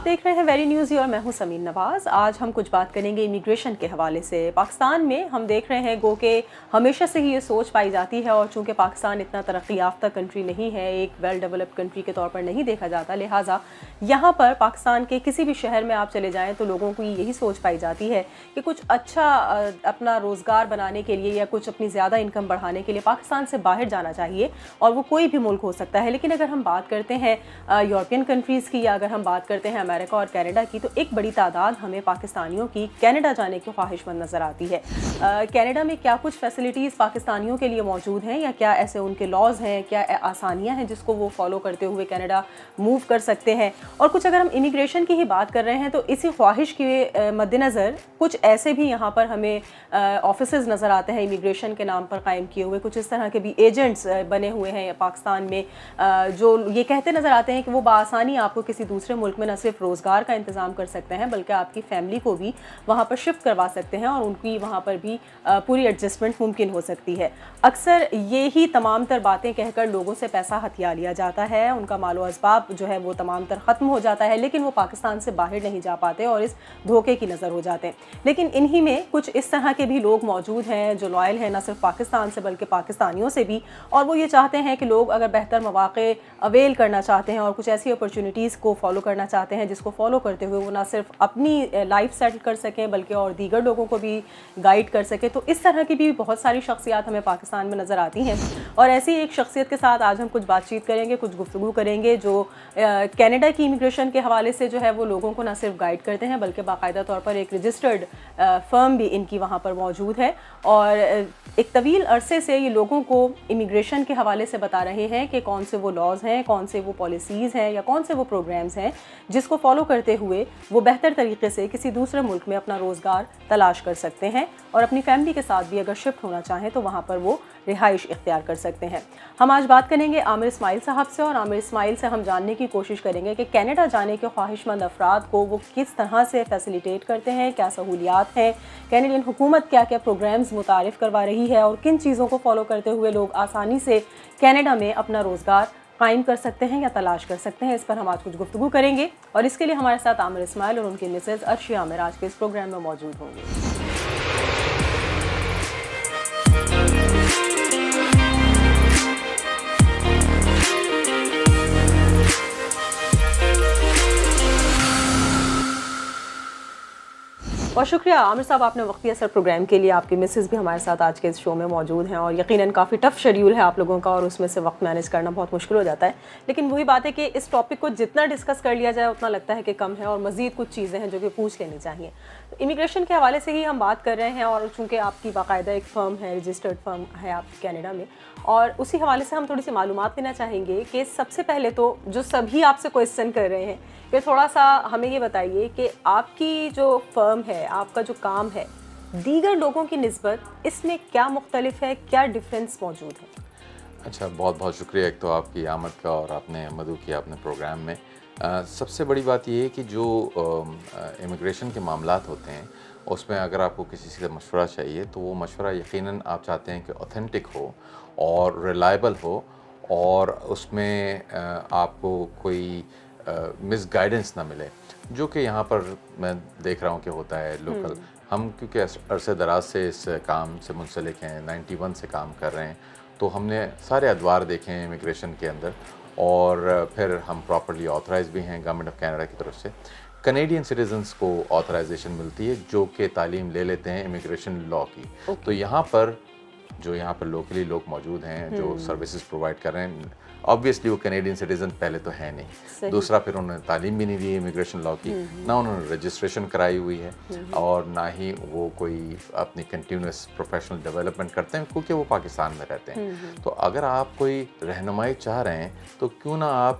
آپ دیکھ رہے ہیں ویری نیوز اور میں ہوں سمین نواز۔ آج ہم کچھ بات کریں گے امیگریشن کے حوالے سے۔ پاکستان میں ہم دیکھ رہے ہیں گو کہ ہمیشہ سے ہی یہ سوچ پائی جاتی ہے، اور چونکہ پاکستان اتنا ترقی یافتہ کنٹری نہیں ہے، ایک ویل ڈیولپڈ کنٹری کے طور پر نہیں دیکھا جاتا، لہٰذا یہاں پر پاکستان کے کسی بھی شہر میں آپ چلے جائیں تو لوگوں کو یہی سوچ پائی جاتی ہے کہ کچھ اچھا اپنا روزگار بنانے کے لیے یا کچھ اپنی زیادہ انکم بڑھانے کے لیے پاکستان سے باہر جانا چاہیے، اور وہ کوئی بھی ملک ہو سکتا ہے۔ لیکن اگر ہم بات کرتے ہیں یورپین کنٹریز کی، یا اگر ہم بات کرتے ہیں امریکہ اور کینیڈا کی، تو ایک بڑی تعداد ہمیں پاکستانیوں کی کینیڈا جانے کی خواہش مند نظر آتی ہے۔ کینیڈا میں کیا کچھ فیسلٹیز پاکستانیوں کے لیے موجود ہیں، یا کیا ایسے ان کے لاز ہیں، کیا آسانیاں ہیں جس کو وہ فالو کرتے ہوئے کینیڈا موو کر سکتے ہیں، اور کچھ اگر ہم امیگریشن کی ہی بات کر رہے ہیں تو اسی خواہش کے مد نظر کچھ ایسے بھی یہاں پر ہمیں آفیسز نظر آتے ہیں امیگریشن کے نام پر قائم کیے ہوئے، کچھ اس طرح کے بھی ایجنٹس بنے ہوئے ہیں پاکستان میں، جو یہ کہتے نظر آتے ہیں کہ وہ بآسانی آپ کو کسی دوسرے ملک میں نہ صرف روزگار کا انتظام کر سکتے ہیں بلکہ آپ کی فیملی کو بھی وہاں پر شفٹ کروا سکتے ہیں، اور ان کی وہاں پر بھی پوری ایڈجسٹمنٹ ممکن ہو سکتی ہے۔ اکثر یہی تمام تر باتیں کہہ کر لوگوں سے پیسہ ہتھیا لیا جاتا ہے، ان کا مال و اسباب جو ہے وہ تمام تر ختم ہو جاتا ہے، لیکن وہ پاکستان سے باہر نہیں جا پاتے اور اس دھوکے کی نظر ہو جاتے ہیں۔ لیکن انہی میں کچھ اس طرح کے بھی لوگ موجود ہیں جو لائل ہیں نہ صرف پاکستان سے بلکہ پاکستانیوں سے بھی، اور وہ یہ چاہتے ہیں کہ لوگ اگر بہتر مواقع اویل کرنا چاہتے ہیں اور کچھ ایسی اپرچونیٹیز کو فالو کرنا چاہتے ہیں جس کو فالو کرتے ہوئے وہ نہ صرف اپنی لائف سیٹل کر سکیں بلکہ اور دیگر لوگوں کو بھی گائیڈ کر سکیں، تو اس طرح کی بھی بہت ساری شخصیات ہمیں پاکستان میں نظر آتی ہیں۔ اور ایسی ایک شخصیت کے ساتھ آج ہم کچھ بات چیت کریں گے، کچھ گفتگو کریں گے، جو کینیڈا کی امیگریشن کے حوالے سے جو ہے وہ لوگوں کو نہ صرف گائیڈ کرتے ہیں بلکہ باقاعدہ طور پر ایک رجسٹرڈ فرم بھی ان کی وہاں پر موجود ہے، اور ایک طویل عرصے سے یہ لوگوں کو امیگریشن کے حوالے سے بتا رہے ہیں کہ کون سے وہ لاز ہیں، کون سے وہ پالیسیز ہیں، یا کون سے وہ پروگرامز ہیں جس کو فالو کرتے ہوئے وہ بہتر طریقے سے کسی دوسرے ملک میں اپنا روزگار تلاش کر سکتے ہیں، اور اپنی فیملی کے ساتھ بھی اگر شفٹ ہونا چاہیں تو وہاں پر وہ رہائش اختیار کر سکتے ہیں۔ ہم آج بات کریں گے عامر اسماعیل صاحب سے، اور عامر اسماعیل سے ہم جاننے کی کوشش کریں گے کہ کینیڈا جانے کے خواہش مند افراد کو وہ کس طرح سے فیسیلیٹیٹ کرتے ہیں، کیا سہولیات ہیں، کینیڈین حکومت کیا کیا پروگرامز متعارف کروا رہی ہے، اور کن چیزوں کو فالو کرتے ہوئے لوگ آسانی سے کینیڈا میں اپنا روزگار قائم کر سکتے ہیں یا تلاش کر سکتے ہیں۔ اس پر ہم آج کچھ گفتگو کریں گے، اور اس کے لیے ہمارے ساتھ عامر اسماعیل اور ان کی مسز عرشی عامر آج کے اس پروگرام میں موجود ہوں گے۔ بہت شکریہ عامر صاحب، آپ نے وقتی اثر پروگرام کے لیے، آپ کی مسز بھی ہمارے ساتھ آج کے اس شو میں موجود ہیں، اور یقیناً کافی ٹف شیڈیول ہے آپ لوگوں کا، اور اس میں سے وقت مینیج کرنا بہت مشکل ہو جاتا ہے، لیکن وہی بات ہے کہ اس ٹاپک کو جتنا ڈسکس کر لیا جائے اتنا لگتا ہے کہ کم ہے، اور مزید کچھ چیزیں ہیں جو کہ پوچھ لینی چاہیے۔ امیگریشن کے حوالے سے ہی ہم بات کر رہے ہیں، اور چونکہ آپ کی باقاعدہ ایک فرم ہے، رجسٹرڈ فرم ہے آپ کینیڈا میں، اور اسی حوالے سے ہم تھوڑی سی معلومات لینا چاہیں گے کہ سب سے پہلے تو جو سبھی آپ سے کویسچن کر رہے ہیں کہ تھوڑا سا ہمیں یہ بتائیے کہ آپ کی جو فرم ہے، آپ کا جو کام ہے، دیگر لوگوں کی نسبت اس میں کیا مختلف ہے، کیا ڈفرینس موجود ہے؟ اچھا، بہت بہت شکریہ ایک تو آپ کی آمد کا، اور آپ نے مدعو کیا اپنے پروگرام میں۔ سب سے بڑی بات یہ ہے کہ جو امیگریشن کے معاملات ہوتے ہیں اس میں اگر آپ کو کسی سے مشورہ چاہیے تو وہ مشورہ یقیناً آپ چاہتے ہیں کہ اوتھینٹک ہو اور ریلائبل ہو، اور اس میں آپ کو کوئی مس گائیڈنس نہ ملے، جو کہ یہاں پر میں دیکھ رہا ہوں کہ ہوتا ہے لوکل۔ ہم کیونکہ عرصے دراز سے اس کام سے منسلک ہیں، 91 سے کام کر رہے ہیں، تو ہم نے سارے ادوار دیکھے ہیں امیگریشن کے اندر، اور پھر ہم پراپرلی آتھرائز بھی ہیں گورنمنٹ آف کینیڈا کی طرف سے۔ کینیڈین سٹیزنس کو آتھرائزیشن ملتی ہے جو کہ تعلیم لے لیتے ہیں امیگریشن لاء کی، تو یہاں پر لوکلی لوگ موجود ہیں جو سروسز پرووائڈ کر رہے ہیں، آبویسلی وہ کینیڈین سٹیزن پہلے تو ہے نہیں، دوسرا پھر انہوں نے تعلیم بھی نہیں دی امیگریشن لاء کی، نہ انہوں نے رجسٹریشن کرائی ہوئی ہے، اور نہ ہی وہ کوئی اپنی کنٹینیوس پروفیشنل ڈیولپمنٹ کرتے ہیں کیونکہ وہ پاکستان میں رہتے ہیں۔ تو اگر آپ کوئی رہنمائی چاہ رہے ہیں تو کیوں نہ آپ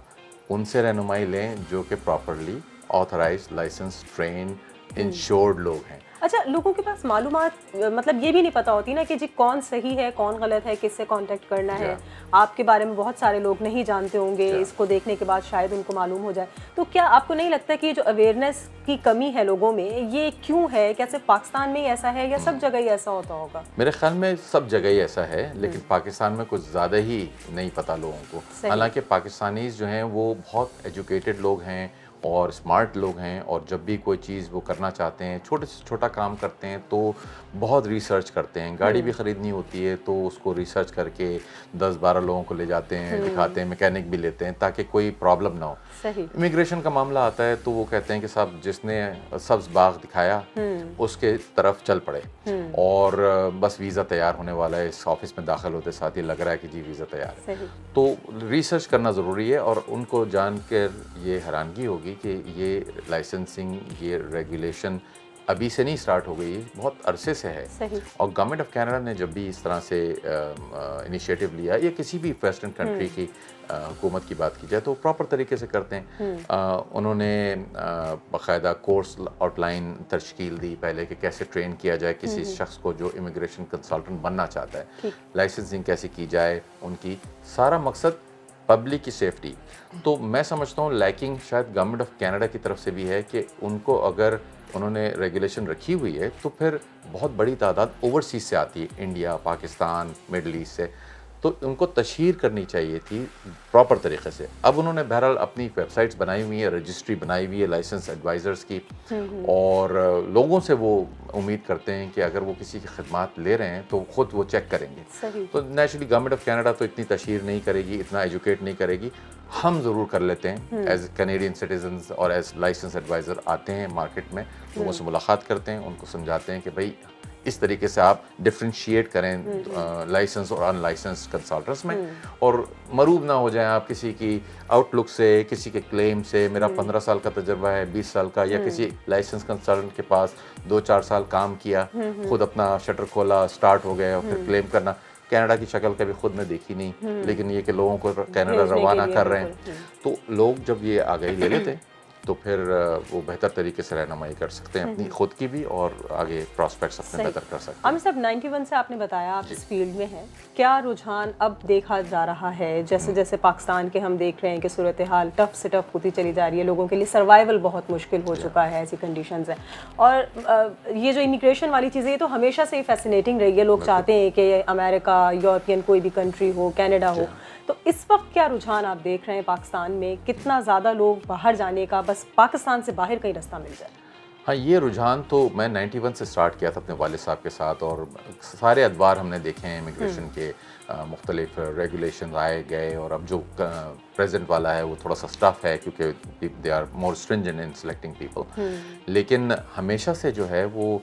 ان سے رہنمائی لیں جو کہ properly authorised, licence, train, insured لوگ ہیں۔ اچھا، لوگوں کے پاس معلومات مطلب یہ بھی نہیں پتا ہوتی نا کہ جی کون صحیح ہے، کون غلط ہے، کس سے کانٹیکٹ کرنا ہے، آپ کے بارے میں بہت سارے لوگ نہیں جانتے ہوں گے، اس کو دیکھنے کے بعد شاید ان کو معلوم ہو جائے، تو کیا آپ کو نہیں لگتا کہ یہ جو اویئرنیس کی کمی ہے لوگوں میں، یہ کیوں ہے؟ کیا صرف پاکستان میں ہی ایسا ہے یا سب جگہ ہی ایسا ہوتا ہوگا؟ میرے خیال میں سب جگہ ہی ایسا ہے، لیکن پاکستان میں کچھ زیادہ ہی نہیں پتا لوگوں کو، حالانکہ پاکستانیز جو ہیں وہ بہت ایجوکیٹڈ لوگ ہیں، اور اسمارٹ لوگ ہیں, اور جب بھی کوئی چیز وہ کرنا چاہتے ہیں, چھوٹے سے چھوٹا کام کرتے ہیں تو بہت ریسرچ کرتے ہیں. گاڑی بھی خریدنی ہوتی ہے تو اس کو ریسرچ کر کے 10-12 لوگوں کو لے جاتے ہیں, دکھاتے ہیں, میکینک بھی لیتے ہیں تاکہ کوئی پرابلم نہ ہو. امیگریشن کا معاملہ آتا ہے تو وہ کہتے ہیں کہ صاحب جس نے سبز باغ دکھایا اس کے طرف چل پڑے, اور بس ویزا تیار ہونے والا ہے, اس آفس میں داخل ہوتے ساتھ ہی لگ رہا ہے کہ جی ویزا تیار ہے. تو ریسرچ کرنا ضروری ہے, اور ان کو جان کر یہ حیرانگی ہوگی کہ یہ لائسنسنگ, یہ ریگولیشن ابھی سے نہیں سٹارٹ ہو گئی, بہت عرصے سے ہے. اور گورنمنٹ آف کینیڈا نے جب بھی اس طرح سے انیشیٹو لیا, یا کسی بھی ویسٹرن کنٹری کی حکومت کی بات کی جائے تو پراپر طریقے سے کرتے ہیں. انہوں نے باقاعدہ کورس آؤٹ لائن تشکیل دی پہلے کہ کیسے ٹرین کیا جائے کسی شخص کو جو امیگریشن کنسلٹنٹ بننا چاہتا ہے, لائسنسنگ کیسے کی جائے ان کی, سارا مقصد پبلک کی سیفٹی. تو میں سمجھتا ہوں لیکنگ شاید گورنمنٹ آف کینیڈا کی طرف سے بھی ہے کہ ان کو اگر انہوں نے ریگولیشن رکھی ہوئی ہے تو پھر بہت بڑی تعداد اوورسیز سے آتی ہے, انڈیا, پاکستان, مڈل ایسٹ سے, تو ان کو تشہیر کرنی چاہیے تھی پراپر طریقے سے. اب انہوں نے بہرحال اپنی ویب سائٹس بنائی ہوئی ہیں, رجسٹری بنائی ہوئی ہے لائسنس ایڈوائزرز کی, اور لوگوں سے وہ امید کرتے ہیں کہ اگر وہ کسی کی خدمات لے رہے ہیں تو خود وہ چیک کریں گے. تو نیچرلی گورنمنٹ آف کینیڈا تو اتنی تشہیر نہیں کرے گی, اتنا ایجوکیٹ نہیں کرے گی. ہم ضرور کر لیتے ہیں ایز کینیڈین سٹیزنز, اور ایز لائسنس ایڈوائزر آتے ہیں مارکیٹ میں, لوگوں سے ملاقات کرتے ہیں, ان کو سمجھاتے ہیں کہ بھائی اس طریقے سے آپ ڈفرینشیٹ کریں لائسنس اور ان لائسنس کنسلٹنٹس میں, اور مروب نہ ہو جائیں آپ کسی کی آؤٹ لک سے, کسی کے کلیم سے. میرا 15 سال کا تجربہ ہے, 20 سال کا, یا کسی لائسنس کنسلٹنٹ کے پاس 2-4 سال کام کیا, خود اپنا شٹر کھولا, سٹارٹ ہو گیا, اور پھر کلیم کرنا. کینیڈا کی شکل کبھی خود نے دیکھی نہیں, لیکن یہ کہ لوگوں کو کینیڈا روانہ کر رہے ہیں, تو لوگ جب یہ آگاہی لے لیتے تو پھر وہ بہتر طریقے سے رہنمائی کر سکتے ہیں اپنی خود کی بھی, اور آگے پراسپیکٹس اپنے بہتر کر سکتے ہیں. عامر صاحب 91 سے آپ نے بتایا آپ اس فیلڈ میں ہیں, کیا رجحان اب دیکھا جا رہا ہے جیسے جیسے پاکستان کے ہم دیکھ رہے ہیں کہ صورتحال ٹف سے ٹف ہوتی چلی جا رہی ہے, لوگوں کے لیے سروائیول بہت مشکل ہو چکا ہے, ایسی کنڈیشنز ہیں, اور یہ جو امیگریشن والی چیزیں یہ تو ہمیشہ سے ہی فیسینیٹنگ رہی ہے. لوگ چاہتے ہیں کہ امریکہ, یورپین کوئی بھی کنٹری ہو, کینیڈا ہو, تو اس وقت کیا رجحان آپ دیکھ رہے ہیں پاکستان میں, کتنا زیادہ لوگ باہر جانے کا, بس پاکستان سے باہر کہیں رستہ مل جائے؟ ہاں, یہ رجحان تو میں 91 سے سٹارٹ کیا تھا اپنے والد صاحب کے ساتھ, اور سارے ادوار ہم نے دیکھے ہیں امیگریشن کے, مختلف ریگولیشن آئے گئے, اور اب جو پریزنٹ والا ہے وہ تھوڑا سا سٹف ہے کیونکہ they are more stringent in selecting people. لیکن ہمیشہ سے جو ہے وہ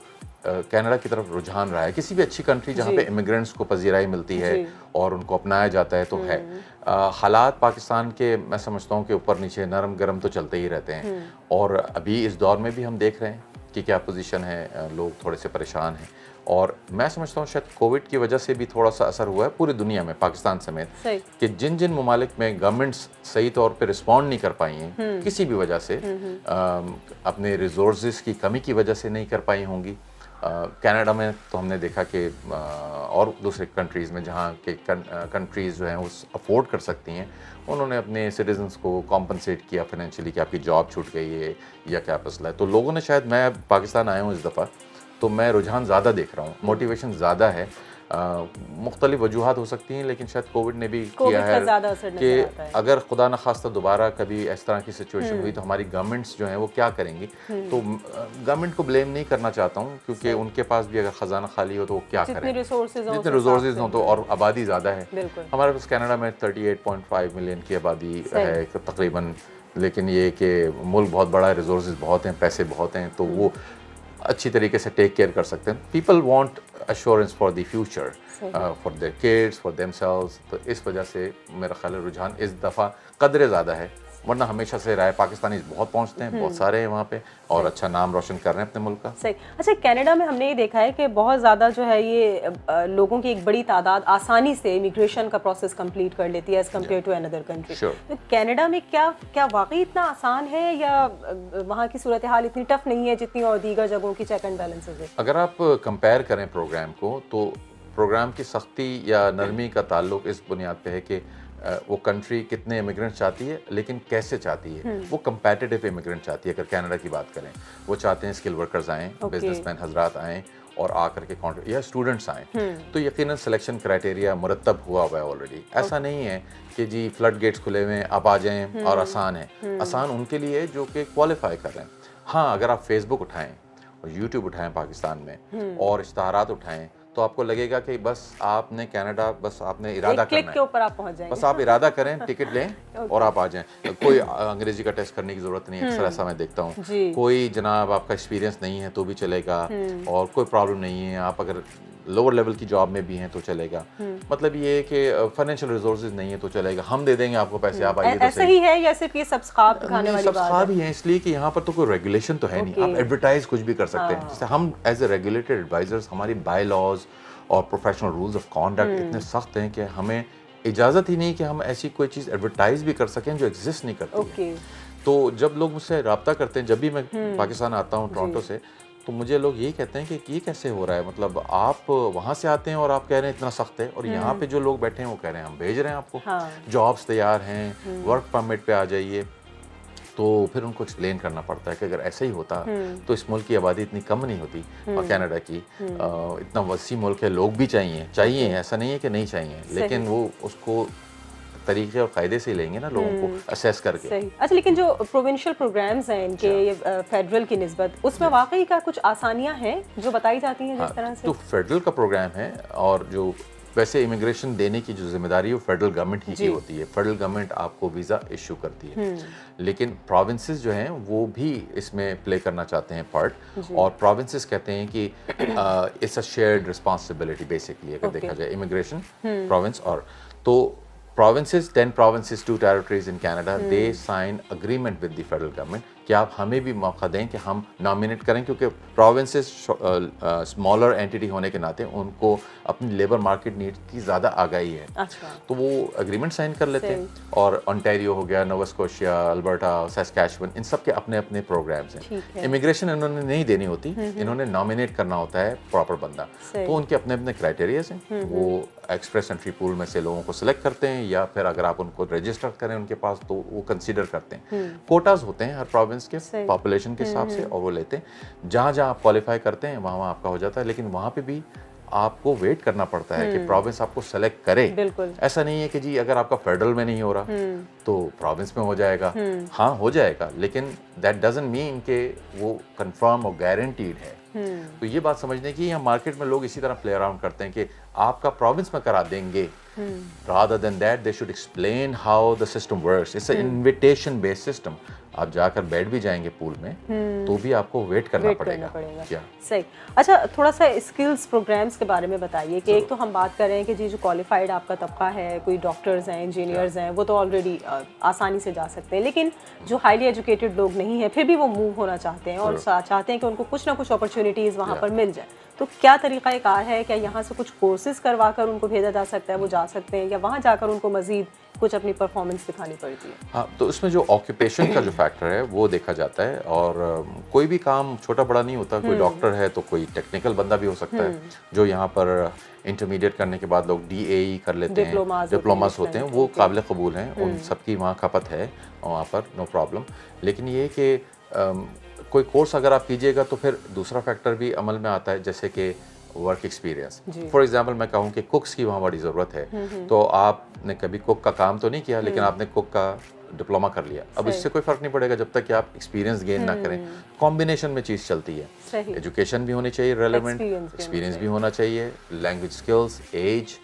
کینیڈا کی طرف رجحان رہا ہے. کسی بھی اچھی کنٹری جہاں پہ امیگرینٹس کو پذیرائی ملتی ہے اور ان کو اپنایا جاتا ہے تو ہے. حالات پاکستان کے میں سمجھتا ہوں کہ اوپر نیچے نرم گرم تو چلتے ہی رہتے ہیں, اور ابھی اس دور میں بھی ہم دیکھ رہے ہیں کہ کیا پوزیشن ہے, لوگ تھوڑے سے پریشان ہیں, اور میں سمجھتا ہوں شاید کووڈ کی وجہ سے بھی تھوڑا سا اثر ہوا ہے پوری دنیا میں, پاکستان سمیت, کہ جن جن ممالک میں گورنمنٹس صحیح طور پہ رسپونڈ نہیں کر پائی ہیں کسی بھی وجہ سے, اپنے ریسورسز کی کمی کی وجہ سے نہیں کر پائی ہوں گی. کینیڈا میں تو ہم نے دیکھا کہ اور دوسرے کنٹریز میں جہاں کہ کنٹریز جو ہیں وہ افورڈ کر سکتی ہیں, انہوں نے اپنے سٹیزنس کو کمپنسیٹ کیا فائنینشلی کہ آپ کی جاب چھوٹ گئی ہے یا کیا مسئلہ ہے. تو لوگوں نے شاید, میں پاکستان آیا ہوں اس دفعہ تو میں رجحان زیادہ دیکھ رہا ہوں, موٹیویشن زیادہ ہے. مختلف وجوہات ہو سکتی ہیں, لیکن شاید کووڈ نے بھی کیا ہے کہ اگر خدا نخواستہ دوبارہ کبھی اس طرح کی سچویشن ہوئی تو ہماری گورنمنٹس جو ہیں وہ کیا کریں گی. تو گورنمنٹ کو بلیم نہیں کرنا چاہتا ہوں, کیونکہ ان کے پاس بھی اگر خزانہ خالی ہو تو وہ کیا کریں, جتنے ریسورسز ہوں تو, اور آبادی زیادہ ہے. ہمارے پاس کینیڈا میں 38.5 ملین کی آبادی ہے تقریباً, لیکن یہ کہ ملک بہت بڑا ہے, ریسورسز بہت ہیں, پیسے بہت ہیں, تو وہ اچھی طریقے سے ٹیک کیئر کر سکتے ہیں. People want assurance for the future, for their kids, for themselves. تو اس وجہ سے میرا خیال ہے رجحان اس دفعہ قدرے زیادہ ہے, ورنہ ہمیشہ سے رہا ہے. پاکستانی بہت پہنچتے ہیں, بہت سارے ہیں وہاں پہ, اور اچھا نام روشن کر رہے ہیں اپنے ملک کا. صحیح. اچھا, کینیڈا میں ہم نے یہ دیکھا ہے کہ بہت زیادہ جو ہے یہ لوگوں کی ایک بڑی تعداد آسانی سے امیگریشن کا پروسیس کمپلیٹ کر لیتی ہے ایز کمپیئر ٹو اندر کنٹری. تو کینیڈا میں کیا واقعی اتنا آسان ہے, یا وہاں کی صورتحال اتنی ٹف نہیں ہے جتنی اور دیگر جگہوں کی چیک اینڈ بیلنسز ہے؟ اگر آپ کمپیئر کریں پروگرام کو, تو پروگرام کی سختی یا نرمی کا تعلق اس بنیاد پہ ہے کہ وہ کنٹری کتنے امیگرینٹ چاہتی ہے, لیکن کیسے چاہتی ہے. وہ کمپیٹیٹیو امیگرینٹ چاہتی ہے. اگر کینیڈا کی بات کریں, وہ چاہتے ہیں اسکل ورکرز آئیں, بزنس مین حضرات آئیں, اور آ کر کے کانٹریکٹ یا اسٹوڈنٹس آئیں تو یقیناً سلیکشن کرائٹیریا مرتب ہوا ہوا ہے آلریڈی. ایسا نہیں ہے کہ جی فلڈ گیٹس کھلے ہوئے ہیں آپ آ جائیں اور آسان ہے. آسان ان کے لیے جو کہ کوالیفائی کر رہے ہیں. ہاں اگر آپ فیس بک اٹھائیں اور یوٹیوب اٹھائیں پاکستان میں اور اشتہارات اٹھائیں تو آپ کو لگے گا کہ بس آپ نے کینیڈا بس آپ نے ارادہ کرنا کے اوپر آپ پہنچ جائیں بس آپ ارادہ کریں ٹکٹ لیں اور آپ آ جائیں. کوئی انگریزی کا ٹیسٹ کرنے کی ضرورت نہیں ہے, اکثر ایسا میں دیکھتا ہوں. کوئی جناب آپ کا ایکسپیرینس نہیں ہے تو بھی چلے گا اور کوئی پرابلم نہیں ہے. آپ اگر لوور لیول کی جاب میں بھی ہیں تو چلے گا. مطلب یہ ہے کہ فائنینشیل ریسورسز نہیں ہے تو چلے گا, ہم دے دیں گے آپ کو پیسے, آپ آئیے تو ایسا ہی ہے یا صرف یہ سبسکرائب دکھانے والی بات ہے؟ سبسکرائب ہی ہے اس لیے کہ یہاں پر تو کوئی ریگولیشن تو ہے نہیں, آپ ایڈورٹائز کچھ بھی کر سکتے ہیں. جیسے ہم ایز اے ریگولیٹڈ ایڈوائزرز ہماری بائی لاز اور پروفیشنل رولز آف کانڈکٹ اتنے سخت ہیں کہ ہمیں اجازت ہی نہیں کہ ہم ایسی کوئی چیز ایڈورٹائز بھی کر سکیں جو ایگزسٹ نہیں کرتی ہے. تو جب لوگ مجھ سے رابطہ کرتے ہیں, جب بھی میں پاکستان آتا ہوں ٹورانٹو سے, تو مجھے لوگ یہی کہتے ہیں کہ یہ کیسے ہو رہا ہے, مطلب آپ وہاں سے آتے ہیں اور آپ کہہ رہے ہیں اتنا سخت ہے, اور یہاں پہ جو لوگ بیٹھے ہیں وہ کہہ رہے ہیں ہم بھیج رہے ہیں آپ کو, جابس تیار ہیں, ورک پرمٹ پہ آ جائیے. تو پھر ان کو ایکسپلین کرنا پڑتا ہے کہ اگر ایسا ہی ہوتا تو اس ملک کی آبادی اتنی کم نہیں ہوتی, اور کینیڈا کی اتنا وسیع ملک ہے, لوگ بھی چاہیے, ایسا نہیں ہے کہ نہیں چاہیے, لیکن وہ اس کو طریقے اور قاعدے سے لیں گے نا لوگوں کو اسیس کر کے. اچھا, لیکن جو پروونشل پروگرامز ہیں ان کے فیڈرل کی نسبت, اس میں واقعی کا کچھ آسانیاں ہیں جو بتائی جاتی ہیں جس طرح سے؟ تو فیڈرل کا پروگرام ہے, اور جو ویسے امیگریشن دینے کی جو ذمہ داری ہے وہ فیڈرل گورنمنٹ ہی کی ہوتی ہے. فیڈرل گورنمنٹ آپ کو ویزا ایشو کرتی ہے, لیکن پروونسز جو ہیں وہ بھی اس میں پلے کرنا چاہتے ہیں پارٹ, اور پروونسز کہتے ہیں کہ it's a shared responsibility basically اگر دیکھا جائے امیگریشن پروونس. اور تو provinces, 10 provinces, 2 territories in Canada, they sign agreement with the federal government کہ آپ ہمیں بھی موقع دیں کہ ہم نامینیٹ کریں, کیونکہ پروونسز اسمالر اینٹی ہونے کے ناطے ان کو اپنی لیبر مارکیٹ نیڈ کی زیادہ آگاہی ہے. تو وہ اگریمنٹ سائن کر لیتے ہیں. اور انٹیریو ہو گیا, نووا اسکوشیا, البرٹا, سیسکیچون, ان سب کے اپنے اپنے پروگرامز ہیں. امیگریشن انہوں نے نہیں دینی ہوتی, انہوں نے نامینیٹ کرنا ہوتا ہے پراپر بندہ. تو ان کے اپنے اپنے کرائٹیریاز ہیں, وہ ایکسپریس انٹری پول میں سے لوگوں کو سلیکٹ کرتے ہیں, یا پھر اگر آپ ان کو رجسٹر کریں ان کے پاس تو وہ کنسیڈر کرتے ہیں. کوٹاز ہوتے ہیں ہر پروونس کے پاپولیشن کے حساب سے, اور وہ لیتے ہیں جہاں جہاں آپ کوالیفائی کرتے ہیں وہاں آپ کا ہو جاتا ہے. لیکن وہاں پہ بھی آپ کو ویٹ کرنا پڑتا ہے کہ پروونس آپ کو سلیکٹ کرے. ایسا نہیں ہے کہ جی اگر آپ کا فیڈرل میں نہیں ہو رہا تو پروونس میں ہو جائے گا. ہاں ہو جائے گا, لیکن دیٹ ڈزنٹ مین کہ وہ کنفرم اور گارنٹیڈ ہے. تو یہ بات سمجھنے کی, یہاں مارکیٹ میں لوگ اسی طرح پلے اراؤنڈ کرتے ہیں کہ آپ کا پروونس میں کرا دیں گے. rather than that they should explain how the system works. It's an invitation based system. آپ جا کر بیٹھ بھی جائیں گے پول میں تو بھی آپ کو ویٹ کرنا پڑے گا. صحیح. اچھا, تھوڑا سا اسکلز پروگرامز کے بارے میں بتائیے کہ ایک تو ہم بات کر رہے ہیں کہ جی جو کوالیفائڈ آپ کا طبقہ ہے, کوئی ڈاکٹرز ہیں, انجینئرز ہیں, وہ تو آلریڈی آسانی سے جا سکتے ہیں, لیکن جو ہائیلی ایجوکیٹڈ لوگ نہیں ہیں پھر بھی وہ موو ہونا چاہتے ہیں اور چاہتے ہیں کہ ان کو کچھ نہ کچھ اپرچونیٹیز وہاں پر مل جائیں, تو کیا طریقہ کار ہے؟ کیا یہاں سے کچھ کورسز کروا کر ان کو بھیجا جا سکتا ہے, وہ جا سکتے ہیں, یا وہاں جا کر ان کو مزید کچھ اپنی پرفارمنس دکھانی پڑتی ہے؟ ہاں, تو اس میں جو آکوپیشن کا جو فیکٹر ہے وہ دیکھا جاتا ہے, اور کوئی بھی کام چھوٹا بڑا نہیں ہوتا. کوئی ڈاکٹر ہے تو کوئی ٹیکنیکل بندہ بھی ہو سکتا ہے, جو یہاں پر انٹرمیڈیٹ کرنے کے بعد لوگ DAE کر لیتے ہیں, ڈپلوماز ہوتے ہیں, وہ قابل قبول ہیں, ان سب کی وہاں کھپت ہے وہاں پر, نو پرابلم. لیکن یہ کہ کوئی کورس اگر آپ کیجیے گا تو پھر دوسرا فیکٹر بھی عمل میں آتا ہے, جیسے کہ ورک ایکسپیرینس. فار ایگزامپل میں کہوں کہ کوکس کی وہاں بڑی ضرورت ہے, تو آپ نے کبھی کوک کا کام تو نہیں کیا, لیکن آپ نے کوک کا ڈپلوما کر لیا. اب اس سے کوئی فرق نہیں پڑے گا جب تک کہ آپ ایکسپیرینس گین نہ کریں. کمبینیشن میں چیز چلتی ہے, ایجوکیشن بھی ہونی چاہیے ریلیونٹ, ایکسپیرینس بھی ہونا چاہیے, language skills, age,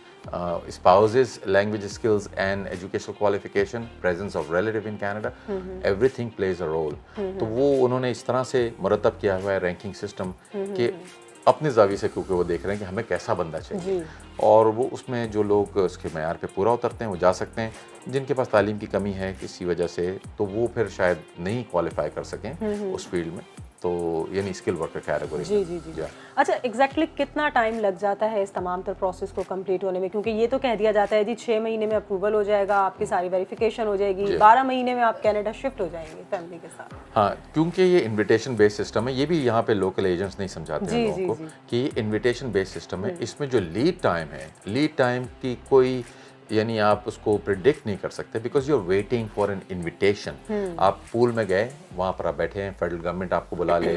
spouses, language skills and educational qualification, presence of relative in Canada, everything plays a role. تو وہ انہوں نے اس طرح سے مرتب کیا ہوا ہے رینکنگ سسٹم کہ اپنے زاویے سے, کیونکہ وہ دیکھ رہے ہیں کہ ہمیں کیسا بندہ چاہیے, اور وہ اس میں جو لوگ اس کے معیار پہ پورا اترتے ہیں وہ جا سکتے ہیں. جن کے پاس تعلیم کی کمی ہے کسی وجہ سے تو وہ پھر شاید نہیں کوالیفائی کر سکیں اس فیلڈ میں, تو یعنی اسکل ورکر کیٹیگری. جی. اچھا, ایگزیکٹلی کتنا ٹائم لگ جاتا ہے اس تمام تر پروسیس کو کمپلیٹ ہونے میں؟ کیونکہ یہ تو کہہ دیا جاتا ہے جی 6 مہینے میں اپروول ہو جائے گا, آپ کی ساری ویریفیکیشن ہو جائے گی, 12 مہینے میں آپ کینیڈا شفٹ ہو جائیں گے فیملی کے ساتھ. ہاں, کیونکہ یہ انویٹیشن بیس سسٹم ہے, یہ بھی یہاں پہ لوکل ایجنٹس نہیں سمجھاتے ہیں لوگوں کو کہ یہ انویٹیشن بیس سسٹم ہے. اس میں جو لیڈ ٹائم ہے, لیڈ ٹائم کی کوئی یعنی آپ اس کو پریڈکٹ نہیں کر سکتے, because you are waiting for an invitation. آپ پول میں گئے, وہاں پر آپ بیٹھے ہیں, فیڈرل گورنمنٹ آپ کو بلا لے,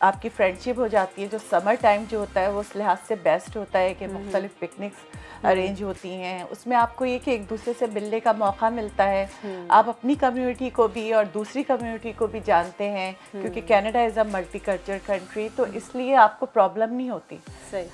آپ کی فرینڈشپ ہو جاتی ہے. جو سمر ٹائم جو ہوتا ہے وہ اس لحاظ سے بیسٹ ہوتا ہے کہ مختلف پکنکس ارینج ہوتی ہیں. اس میں آپ کو یہ کہ ایک دوسرے سے ملنے کا موقع ملتا ہے. آپ اپنی کمیونٹی کو بھی اور دوسری کمیونٹی کو بھی جانتے ہیں, کیونکہ Canada is a multi culture country, تو اس لیے آپ کو پرابلم نہیں ہوتی.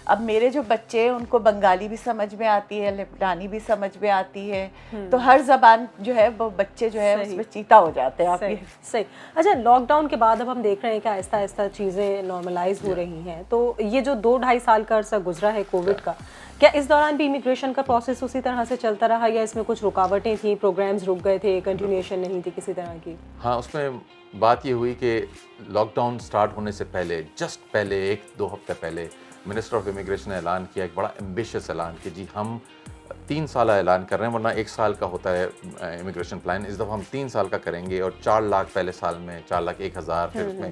اب میرے جو بچے ہیں ان کو بنگالی بھی سمجھ میں آتی ہے, لبنانی بھی سمجھ میں آتی ہے, تو ہر زبان جو ہے وہ بچے جو ہے اس میں چیتا ہو جاتے ہیں. آپ صحیح. اچھا, لاک ڈاؤن کے بعد اب ہم دیکھ رہے ہیں کہ آہستہ آہستہ چیزیں نارملائز ہو رہی ہیں, تو یہ جو 2-2.5 سال کا عرصہ گزرا ہے کووڈ کا, کیا اس دوران بھی امیگریشن کا پروسیس اسی طرح سے چلتا رہا یا اس میں کچھ رکاوٹیں تھیں, پروگرامز رک گئے تھے, کنٹینیوشن نہیں تھی کسی طرح کی؟ ہاں, اس میں بات یہ ہوئی کہ لاک ڈاؤن سٹارٹ ہونے سے پہلے, جسٹ پہلے 1-2 ہفتے پہلے, منسٹر آف امیگریشن نے اعلان کیا, ایک بڑا ایمبیشیس اعلان کہ جی ہم 3 سالہ اعلان کر رہے ہیں, ورنہ 1 سال کا ہوتا ہے امیگریشن پلان. اس دفعہ ہم 3 سال کا کریں گے, اور 4 لاکھ پہلے سال میں, 4,01,000, پھر اس میں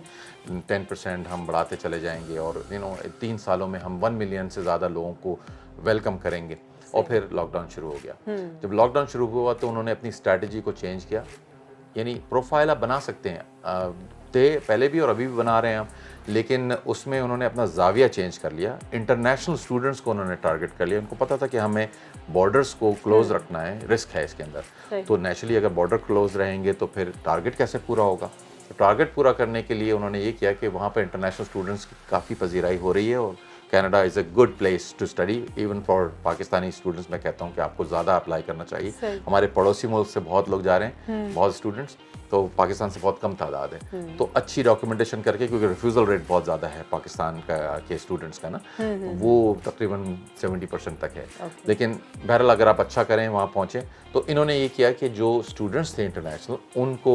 10% ہم بڑھاتے چلے جائیں گے, اور 3 سالوں میں ہم 1 ملین سے زیادہ لوگوں کو ویلکم کریں گے. اور پھر لاک ڈاؤن شروع ہو گیا. جب لاک ڈاؤن شروع ہوا تو انہوں نے اپنی اسٹریٹجی کو چینج کیا. یعنی پروفائل آپ بنا سکتے ہیں, تھے پہلے بھی اور ابھی بھی بنا رہے ہیں ہم, لیکن اس میں انہوں نے اپنا زاویہ چینج کر لیا. انٹرنیشنل اسٹوڈنٹس کو انہوں نے ٹارگٹ کر لیا. ان کو پتہ تھا کہ ہمیں بارڈرس کو کلوز رکھنا ہے, رسک ہے اس کے اندر, تو نیچرلی اگر بارڈر کلوز رہیں گے تو پھر ٹارگٹ کیسے پورا ہوگا. ٹارگٹ پورا کرنے کے لیے انہوں نے یہ کیا کہ وہاں پہ انٹرنیشنل اسٹوڈنٹس کی کافی پذیرائی ہو رہی ہے, اور Canada is a good place to study even for Pakistani students. میں کہتا ہوں کہ آپ کو زیادہ اپلائی کرنا چاہیے. ہمارے پڑوسی ملک سے بہت لوگ جا رہے ہیں, بہت اسٹوڈنٹس, تو پاکستان سے بہت کم تعداد ہے. تو اچھی ڈاکیومنٹیشن کر کے, کیونکہ ریفیوزل ریٹ بہت زیادہ ہے پاکستان کا کے اسٹوڈنٹس کا نا, وہ تقریباً 70% تک ہے. لیکن بہرحال اگر آپ اچھا کریں, وہاں پہنچیں, تو انہوں نے یہ کیا کہ جو اسٹوڈنٹس تھے انٹرنیشنل, ان کو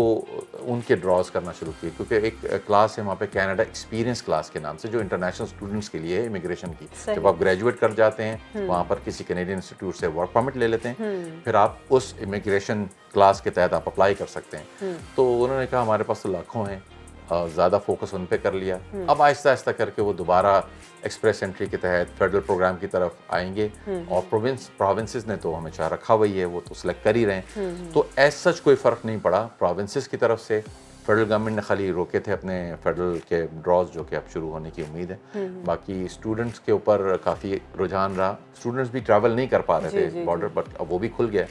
ان کے ڈراز کرنا شروع کیے. کیونکہ ایک کلاس ہے وہاں پہ کینیڈا ایکسپیرینس کلاس کے نام سے, جو انٹرنیشنل اسٹوڈنٹس کے لیے امیگریشن کی. جب آپ گریجویٹ کر جاتے ہیں وہاں پر کسی کینیڈین انسٹیٹیوٹ سے ورک پرمٹ لے لیتے ہیں, پھر آپ اس امیگریشن کلاس کے تحت آپ اپلائی کر سکتے ہیں. تو انہوں نے کہا ہمارے پاس تو لاکھوں ہیں, زیادہ فوکس ان پہ کر لیا. اب آہستہ آہستہ کر کے وہ دوبارہ ایکسپریس انٹری کے تحت فیڈرل پروگرام کی طرف آئیں گے, اور پروونسز نے تو ہمیں چاہ رکھا ہوئی ہے, وہ تو سلیکٹ کر ہی رہے ہیں. تو ایز سچ کوئی فرق نہیں پڑا پروونسز کی طرف سے. فیڈرل گورنمنٹ نے خالی روکے تھے اپنے فیڈرل کے ڈراز, جو کہ اب شروع ہونے کی امید ہے. باقی اسٹوڈنٹس کے اوپر کافی رجحان رہا. اسٹوڈنٹس بھی ٹریول نہیں کر پا رہے تھے بارڈر, بٹ اب وہ بھی کھل گیا.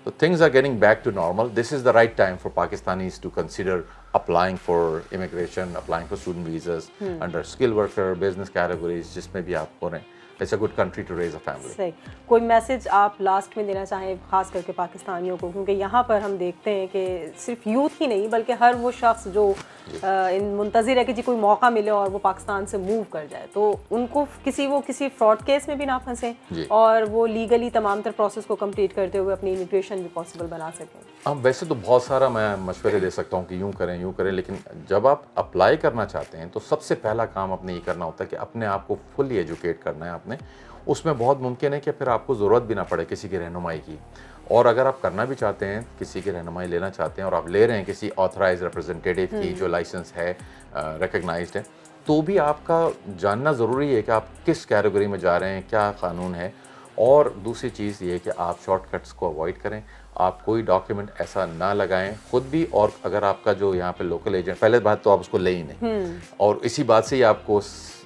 تو things are getting back to normal. This is the right time for Pakistanis to consider applying for immigration, applying for student visas under skilled worker, business categories, جس میں بھی آپ ہو رہے ہیں. It's a good country to raise a family. صحیح. کوئی message آپ last میں دینا چاہیں خاص کر کے پاکستانیوں کو, کیونکہ یہاں پر ہم دیکھتے ہیں کہ صرف یوتھ ہی نہیں بلکہ ہر وہ شخص جو منتظر ہے کہ جی کوئی موقع ملے اور وہ پاکستان سے موو کر جائے, تو ان کو کسی فراڈ کیس میں بھی نہ پھنسیں, اور وہ لیگلی تمام تر پروسیس کو کمپلیٹ کرتے ہوئے اپنی امیگریشن بھی پاسبل بنا سکیں. ویسے تو بہت سارا میں مشورے دے سکتا ہوں کہ یوں کریں, لیکن جب آپ اپلائی کرنا چاہتے ہیں تو سب سے پہلا کام آپ نے یہ کرنا ہوتا ہے کہ اپنے آپ کو فلی ایجوکیٹ کرنا ہے آپ نے. اس میں بہت ممکن ہے کہ پھر آپ کو ضرورت بھی نہ پڑے کسی کی رہنمائی کی. اور اگر آپ کرنا بھی چاہتے ہیں, کسی کی رہنمائی لینا چاہتے ہیں, اور آپ لے رہے ہیں کسی آتھرائز ریپرزنٹیٹیو کی جو لائسنس ہے, ریکگنائزڈ ہے, تو بھی آپ کا جاننا ضروری ہے کہ آپ کس کیٹیگری میں جا رہے ہیں, کیا قانون ہے. اور دوسری چیز یہ ہے کہ آپ شارٹ کٹس کو اوائڈ کریں. آپ کوئی ڈاکیومنٹ ایسا نہ لگائیں خود بھی, اور اگر آپ کا جو یہاں پہ لوکل ایجنٹ, پہلے بات تو آپ اس کو لے ہی نہیں, اور اسی بات سے ہی آپ کو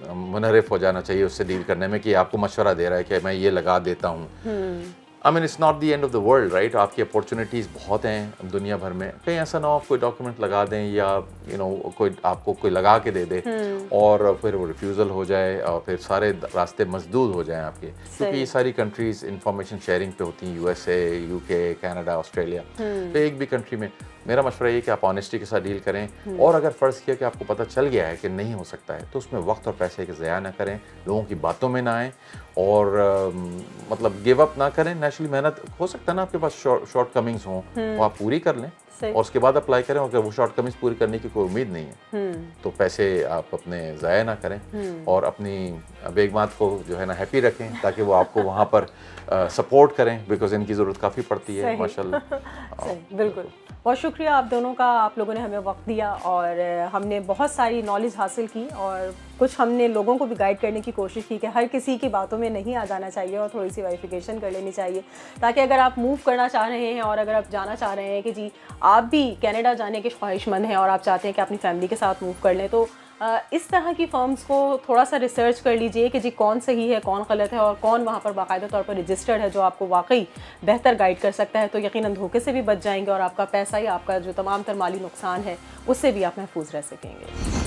منحرف ہو جانا چاہیے اس سے ڈیل کرنے میں, کہ آپ کو مشورہ دے رہا ہے کہ میں یہ لگا دیتا ہوں. I mean, it's not the end of the world, right? آپ کی اپورچونیٹیز بہت ہیں دنیا بھر میں. کہیں ایسا نہ ہو آپ کوئی ڈاکیومنٹ لگا دیں, یا کوئی آپ کو کوئی لگا کے دے دے, اور پھر وہ ریفیوزل ہو جائے, اور پھر سارے راستے مسدود ہو جائیں آپ کے. کیونکہ یہ ساری کنٹریز انفارمیشن شیئرنگ پہ ہوتی ہیں, USA, UK, کینیڈا, آسٹریلیا. تو ایک بھی کنٹری میں میرا مشورہ یہ کہ آپ آنیسٹی کے ساتھ ڈیل کریں. اور اگر فرض کیا کہ آپ کو پتہ چل گیا ہے کہ نہیں ہو سکتا ہے, تو اس میں وقت اور پیسے کے ضیاع نہ کریں, لوگوں کی باتوں میں نہ آئیں, اور مطلب گیو اپ نہ کریں. نیچرلی محنت ہو سکتا ہے نا آپ کے پاس شارٹ کمنگس ہوں, وہ آپ پوری کر لیں, اور اس کے بعد اپلائی کریں. اگر وہ شارٹ کمنگس پوری کرنے کی کوئی امید نہیں ہے تو پیسے آپ اپنے ضائع نہ کریں, اور اپنی بیگمات کو جو ہے نا ہیپی رکھیں, تاکہ وہ آپ کو وہاں پر سپورٹ کریں, بیکاز ان کی ضرورت کافی پڑتی ہے ماشاء اللہ. بالکل. بہت شکریہ آپ دونوں کا, آپ لوگوں نے ہمیں وقت دیا, اور ہم نے بہت ساری نالج حاصل کی, اور کچھ ہم نے لوگوں کو بھی گائیڈ کرنے کی کوشش کی کہ ہر کسی کی باتوں میں نہیں آ جانا چاہیے, اور تھوڑی سی ویریفیکیشن کر لینی چاہیے, تاکہ اگر آپ موو کرنا چاہ رہے ہیں, اور اگر آپ جانا چاہ رہے ہیں کہ جی آپ بھی کینیڈا جانے کے خواہش مند ہیں, اور آپ چاہتے ہیں کہ اپنی فیملی کے ساتھ موو کر لیں, تو اس طرح کی فرمز کو تھوڑا سا ریسرچ کر لیجئے کہ جی کون صحیح ہے کون غلط ہے اور کون وہاں پر باقاعدہ طور پر رجسٹرڈ ہے جو آپ کو واقعی بہتر گائیڈ کر سکتا ہے، تو یقیناً دھوکے سے بھی بچ جائیں گے اور آپ کا پیسہ یا آپ کا جو تمام تر مالی نقصان ہے اس سے بھی آپ محفوظ رہ سکیں گے.